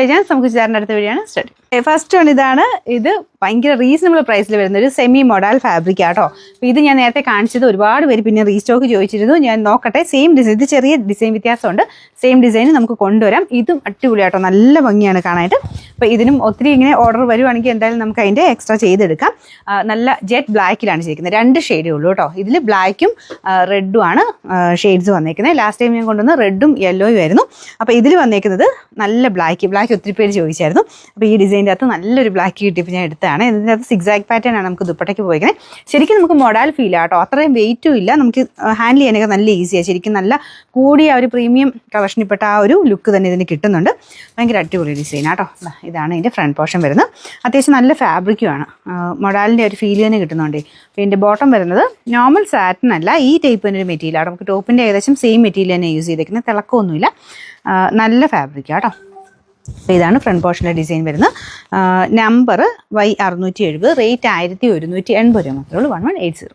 By chance നമുക്ക് ചുരിദാറിൻ്റെ അടുത്ത വീഡിയോ ആണ് സ്റ്റാർട്ട്. ഫസ്റ്റ് വൺ ഇതാണ്. ഇത് ഭയങ്കര റീസണബിൾ പ്രൈസിൽ വരുന്ന ഒരു സെമി മൊഡാൽ ഫാബ്രിക് ആട്ടോ. അപ്പോൾ ഇത് ഞാൻ നേരത്തെ കാണിച്ചത് ഒരുപാട് പേര് പിന്നെ റീസ്റ്റോക്ക് ചോദിച്ചിരുന്നു. ഞാൻ നോക്കട്ടെ. സെയിം ഡിസൈൻ, ഇത് ചെറിയ ഡിസൈൻ വ്യത്യാസമുണ്ട്. സെയിം ഡിസൈൻ നമുക്ക് കൊണ്ടുവരാം. ഇതും അടിപൊളിയാട്ടോ, നല്ല ഭംഗിയാണ് കാണാനായിട്ട്. അപ്പോൾ ഇതിനും ഒത്തിരി ഇങ്ങനെ ഓർഡർ വരുവാണെങ്കിൽ എന്തായാലും നമുക്ക് അതിൻ്റെ എക്സ്ട്രാ ചെയ്തെടുക്കാം. നല്ല ജെറ്റ് ബ്ലാക്കിലാണ് ചെയ്തിരിക്കുന്നത്. 2 ഷെയ്ഡേ ഉള്ളൂ കേട്ടോ. ഇതിൽ ബ്ലാക്കും റെഡും ആണ് ഷെയ്ഡ്സ് വന്നേക്കുന്നത്. ലാസ്റ്റ് ടൈം ഞാൻ കൊണ്ടുവന്ന റെഡും യെല്ലോയും ആയിരുന്നു. അപ്പോൾ ഇതിൽ വന്നേക്കുന്നത് നല്ല ബ്ലാക്ക് ഒത്തിരി പേര് ചോദിച്ചായിരുന്നു. അപ്പോൾ ഈ ഡിസൈൻ്റെ അകത്ത് നല്ലൊരു ബ്ലാക്ക് കിട്ടിയപ്പോൾ ഞാൻ എടുത്തതാണ്. ഇതിൻ്റെ അകത്ത് സിക്സാക് പാറ്റേൺ ആണ് നമുക്ക് ദുപ്പട്ടയ്ക്ക് പോയിരിക്കുന്നത്. ശരിക്കും നമുക്ക് മൊഡാൽ ഫീൽ ആട്ടോ, അത്രയും വെയിറ്റും ഇല്ല. നമുക്ക് ഹാൻഡിൽ ചെയ്യാനൊക്കെ നല്ല ഈസിയാണ്. ശരിക്കും നല്ല കൂടിയ ഒരു പ്രീമിയം കളക്ഷനിൽപ്പെട്ട ആ ഒരു ലുക്ക് തന്നെ ഇതിന് കിട്ടുന്നുണ്ട്. ഭയങ്കര അടിപൊളി ഡിസൈൻ ആട്ടോ. ഇതാണ് ഇതിൻ്റെ ഫ്രണ്ട് പോർഷൻ വരുന്നത്. അത്യാവശ്യം നല്ല ഫാബ്രിക്കുമാണ്. മൊഡാലിൻ്റെ ഒരു ഫീൽ തന്നെ കിട്ടുന്നുണ്ട്. അപ്പോൾ ഇതിൻ്റെ ബോട്ടം വരുന്നത് നോർമൽ സാറ്റിൻ അല്ല, ഈ ടൈപ്പ് തന്നെ ഒരു മെറ്റീരിയലാണ്. നമുക്ക് ടോപ്പിൻ്റെ ഏകദേശം സെയിം മെറ്റീരിയൽ തന്നെ യൂസ് ചെയ്തേക്കുന്നത്. തിളക്കമൊന്നുമില്ല, നല്ല ഫാബ്രിക്കാണ് കേട്ടോ. അപ്പോൾ ഇതാണ് ഫ്രണ്ട് പോർഷനിലെ ഡിസൈൻ വരുന്നത്. നമ്പർ Y670, റേറ്റ് 1180 രൂപ മാത്രമേ ഉള്ളൂ. 1180.